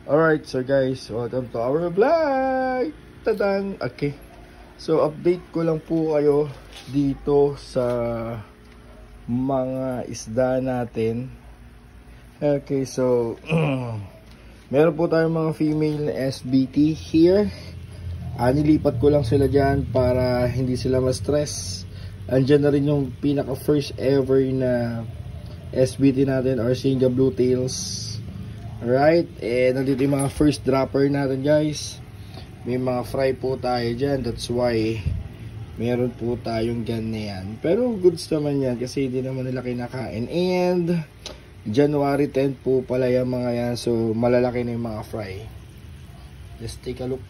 Alright, so guys, welcome to our vlog! Tadan! Okay, so update ko lang po kayo dito sa mga isda natin. Okay, so meron po tayong mga female SBT here. Nilipat ko lang sila dyan para hindi sila ma-stress. Andyan na rin yung pinaka first ever na SBT natin or Singa Blue Tails. Alright, nandito yung mga first dropper natin guys. May mga fry po tayo dyan. That's why meron po tayong ganyan. Pero goods naman yan kasi hindi naman nila kinakain. And January 10 po pala yung mga yan. So malalaki na yung mga fry. Just take a look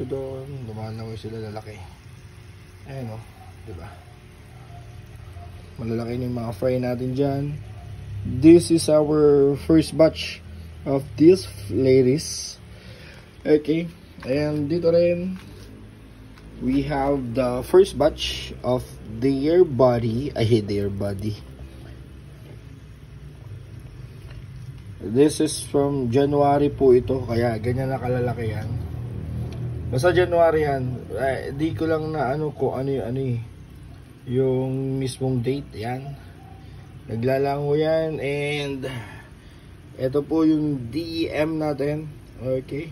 to doon. Lumanaw sila lalaki. Ayan o, diba? Malalaki na yung mga fry natin dyan. This is our first batch of these ladies. Okay, and dito rin we have the first batch of their body. I hate their body. This is from January po ito, kaya ganyan na kalalaki yan. Basta January yan. Di ko lang na ano ko ano yung mismong date yan. Naglalango yan. And ito po yung DEM natin. Okay.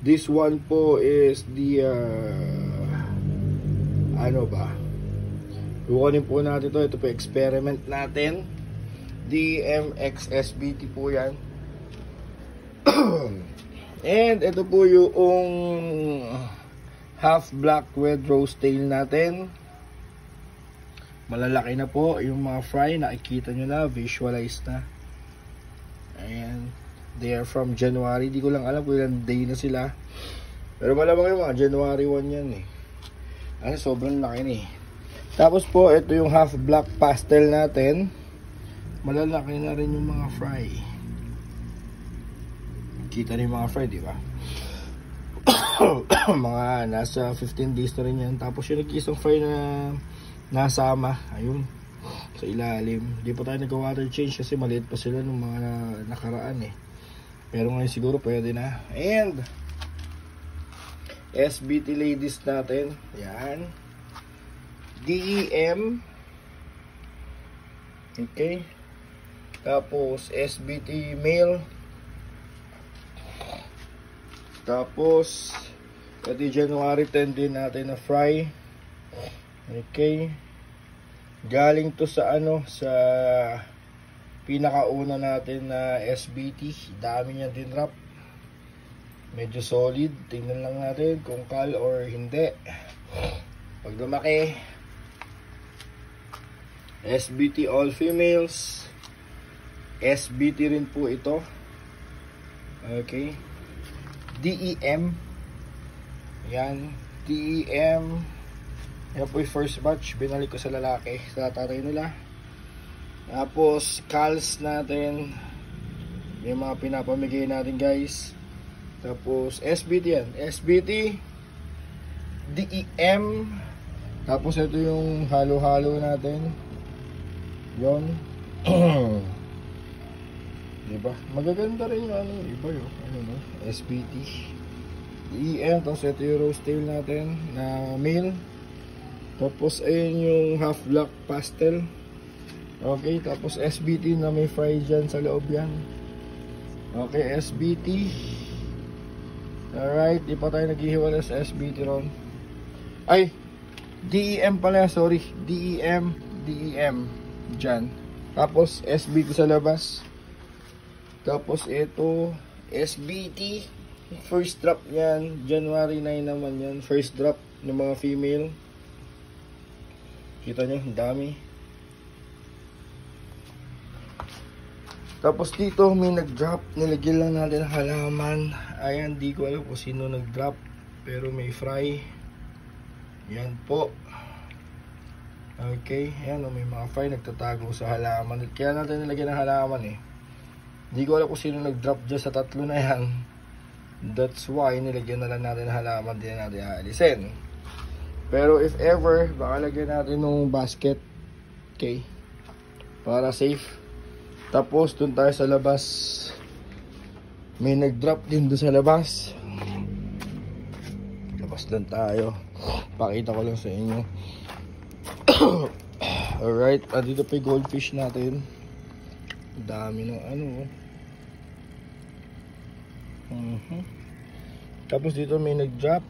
This one po is the ano ba? Kukunin po natin ito. Ito po experiment natin. DEM XSBT po yan. And ito po yung half black with rose tail natin. Malalaki na po yung mga fry. Nakikita nyo na. Visualize na. Ayan, they are from January. Di ko lang alam kung ilang day na sila. Pero malamang yung mga January 1 yan eh. Ano, sobrang laki na eh. Tapos po, ito yung half black pastel natin. Malalaki na rin yung mga fry. Kita na yung mga fry, di ba? Mga nasa 15 days na rin yan. Tapos yung nag-isang fry na nasama, ayun, sa ilalim. Di pa tayo nag-water change kasi maliit pa sila nung mga nakaraan eh. Pero ngayon siguro pwede na. And SBT ladies natin, yan, DEM. Okay. Tapos SBT male. Tapos ito January 10 din natin na fry. Okay. Galing to sa ano, sa pinakauna natin na SBT. Dami niya din wrap. Medyo solid. Tingnan lang natin kung kal or hindi. Pag lumaki, SBT all females. SBT rin po ito. Okay. DEM. Yan. DEM. Yan po yung first batch. Binalik ko sa lalaki, sa tatay nila. Tapos calls natin, yung mga pinapamigay natin guys. Tapos SBT yan, SBT, DEM. Tapos ito yung halo-halo natin. Yon. Diba? Magaganda rin yung ano, iba yun. Ano no? SBT, DEM. Tapos ito yung rose tail natin na male. Tapos ayun yung half black pastel. Okay, tapos SBT na may fry dyan sa loob yan. Okay, SBT. Alright, di pa tayo naghihiwala sa SBT ron. Ay, DEM pala, sorry. DEM dyan. Tapos SBT sa labas. Tapos ito SBT. First drop yan, January 9 naman yan. First drop ng mga female. Kita nyo, dami. Tapos dito may nag-drop. Nilagyan lang natin ang halaman. Ayan, di ko alam kung sino nag-drop. Pero may fry. Yan po. Okay, ayan, may mga fry nagtatago sa halaman. Kaya natin nilagyan ng halaman eh. Di ko alam kung sino nag-drop dyan sa tatlo na yan. That's why nilagyan na lang natin ng halaman. Di na natin aalisin. Pero if ever, baka lagyan natin ng basket. Okay. Para safe. Tapos dun tayo sa labas. May nag-drop din doon sa labas. Labas lang tayo. Pakita ko lang sa inyo. Alright, dito pa yung goldfish natin. Dami ng ano. Tapos dito may nag-drop.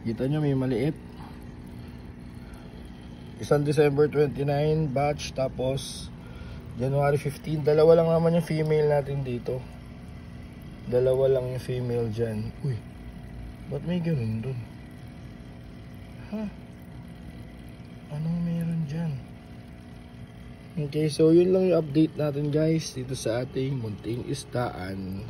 Kita nyo may maliit. Isang December 29 batch. Tapos January 15. Dalawa lang naman yung female natin dito. Dalawa lang yung female dyan. Uy, ba't may ganun dun? Ha? Anong meron dyan? Okay, so yun lang yung update natin guys dito sa ating munting isdaan.